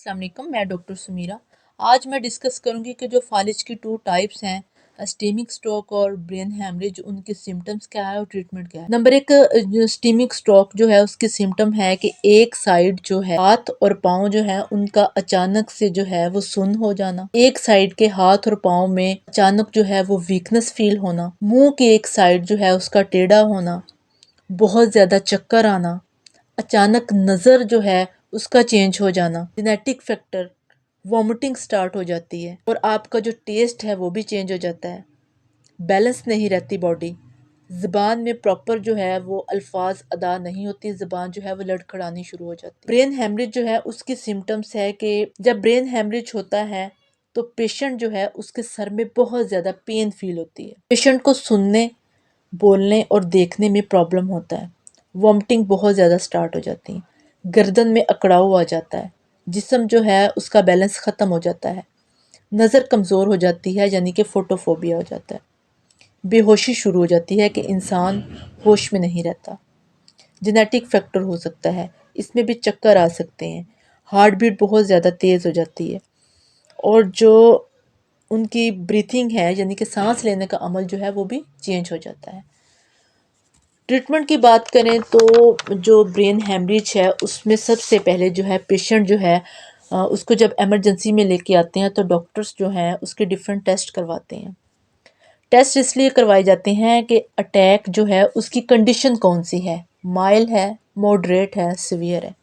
अस्सलाम वालेकुम, मैं डॉक्टर सुमीरा। आज मैं डिस्कस करूंगी कि जो फालिज की टू टाइप्स हैं, स्टीमिक स्ट्रोक और ब्रेन हैमरेज, उनके सिम्टम्स क्या है और ट्रीटमेंट क्या है। नंबर एक, जो स्टीमिक स्ट्रोक जो है उसके सिम्टम है कि एक साइड जो है हाथ और पाँव जो है उनका अचानक से जो है वो सुन्न हो जाना, एक साइड के हाथ और पाँव में अचानक जो है वो वीकनेस फील होना, मुंह की एक साइड जो है उसका टेढ़ा होना, बहुत ज्यादा चक्कर आना, अचानक नज़र जो है उसका चेंज हो जाना, जेनेटिक फैक्टर, वॉमिटिंग स्टार्ट हो जाती है और आपका जो टेस्ट है वो भी चेंज हो जाता है, बैलेंस नहीं रहती बॉडी, ज़बान में प्रॉपर जो है वो अल्फाज अदा नहीं होती, ज़बान जो है वो लड़खड़ानी शुरू हो जाती है। ब्रेन हेमरेज जो है उसकी सिम्टम्स है कि जब ब्रेन हेमरेज होता है तो पेशेंट जो है उसके सर में बहुत ज़्यादा पेन फील होती है, पेशेंट को सुनने, बोलने और देखने में प्रॉब्लम होता है, वॉमिटिंग बहुत ज़्यादा स्टार्ट हो जाती है, गर्दन में अकड़ाव आ जाता है, जिस्म जो है उसका बैलेंस ख़त्म हो जाता है, नज़र कमज़ोर हो जाती है यानी कि फोटोफोबिया हो जाता है, बेहोशी शुरू हो जाती है कि इंसान होश में नहीं रहता। जेनेटिक फैक्टर हो सकता है, इसमें भी चक्कर आ सकते हैं, हार्ट बीट बहुत ज़्यादा तेज़ हो जाती है और जो उनकी ब्रीथिंग है यानी कि सांस लेने का अमल जो है वो भी चेंज हो जाता है। ट्रीटमेंट की बात करें तो जो ब्रेन हेमरेज है उसमें सबसे पहले जो है पेशेंट जो है उसको जब इमरजेंसी में लेके आते हैं तो डॉक्टर्स जो हैं उसके डिफरेंट टेस्ट करवाते हैं। टेस्ट इसलिए करवाए जाते हैं कि अटैक जो है उसकी कंडीशन कौन सी है, माइल्ड है, मॉडरेट है, सीवियर है।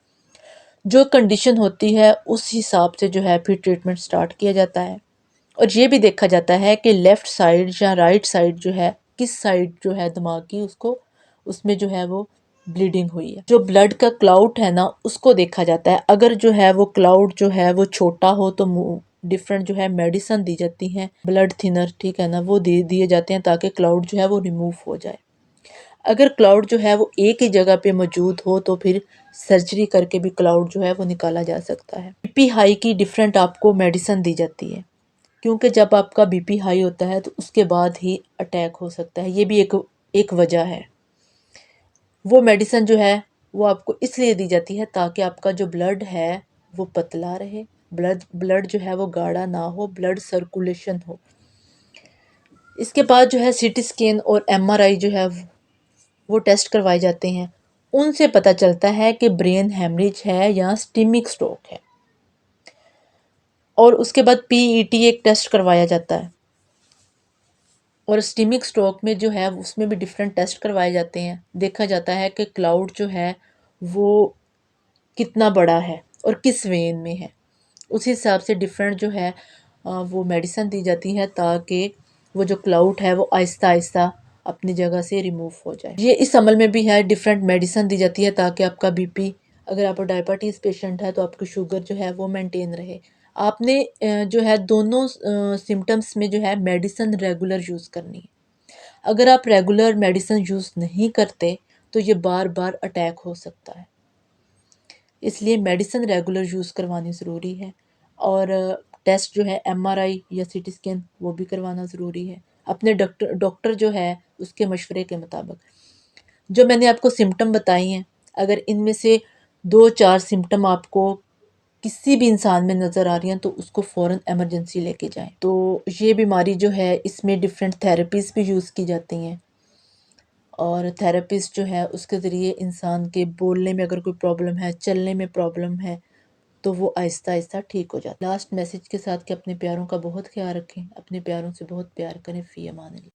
जो कंडीशन होती है उस हिसाब से जो है फिर ट्रीटमेंट स्टार्ट किया जाता है और ये भी देखा जाता है कि लेफ़्ट साइड या राइट साइड जो है किस साइड जो है दिमाग की उसको उसमें जो है वो ब्लीडिंग हुई है। जो ब्लड का क्लाउड है ना उसको देखा जाता है, अगर जो है वो क्लाउड जो है वो छोटा हो तो डिफरेंट जो है मेडिसिन दी जाती हैं, ब्लड थिनर, ठीक है ना, वो दे दिए जाते हैं ताकि क्लाउड जो है वो रिमूव हो जाए। अगर क्लाउड जो है वो एक ही जगह पे मौजूद हो तो फिर सर्जरी करके भी क्लाउड जो है वो निकाला जा सकता है। बीपी हाई की डिफरेंट आपको मेडिसिन दी जाती है, क्योंकि जब आपका बीपी हाई होता है तो उसके बाद ही अटैक हो सकता है, ये भी एक वजह है। वो मेडिसिन जो है वो आपको इसलिए दी जाती है ताकि आपका जो ब्लड है वो पतला रहे, ब्लड जो है वो गाढ़ा ना हो, ब्लड सर्कुलेशन हो। इसके बाद जो है सीटी स्कैन और एमआरआई जो है वो टेस्ट करवाए जाते हैं, उनसे पता चलता है कि ब्रेन हेमरेज है या स्टीमिक स्ट्रोक है। और उसके बाद पीईटी एक टेस्ट करवाया जाता है और स्टीमिक स्ट्रोक में जो है उसमें भी डिफरेंट टेस्ट करवाए जाते हैं, देखा जाता है कि क्लाउड जो है वो कितना बड़ा है और किस वेन में है, उस हिसाब से डिफरेंट जो है वो मेडिसिन दी जाती है ताकि वो जो क्लाउड है वो आहिस्ता आहिस्ता अपनी जगह से रिमूव हो जाए। ये इस अमल में भी है, डिफरेंट मेडिसिन दी जाती है ताकि आपका बीपी, अगर आप डायबिटीज़ पेशेंट है तो आपकी शुगर जो है वो मेंटेन रहे। आपने जो है दोनों सिम्टम्स में जो है मेडिसिन रेगुलर यूज़ करनी है। अगर आप रेगुलर मेडिसिन यूज़ नहीं करते तो ये बार बार अटैक हो सकता है, इसलिए मेडिसिन रेगुलर यूज़ करवानी ज़रूरी है। और टेस्ट जो है एमआरआई या सीटी स्कैन वो भी करवाना ज़रूरी है अपने डॉक्टर जो है उसके मशवरे के मुताबिक। जो मैंने आपको सिम्टम बताई हैं, अगर इनमें से 2-4 सिम्टम आपको किसी भी इंसान में नज़र आ रही हैं तो उसको फ़ौरन इमरजेंसी लेके जाएं। तो ये बीमारी जो है इसमें डिफरेंट थेरेपीज़ भी यूज़ की जाती हैं और थेरेपिस्ट जो है उसके ज़रिए इंसान के बोलने में अगर कोई प्रॉब्लम है, चलने में प्रॉब्लम है, तो वो आहिस्ता आहिस्ता ठीक हो जाता है। लास्ट मैसेज के साथ कि अपने प्यारों का बहुत ख्याल रखें, अपने प्यारों से बहुत प्यार करें। फ़ी अमान अल्लाह।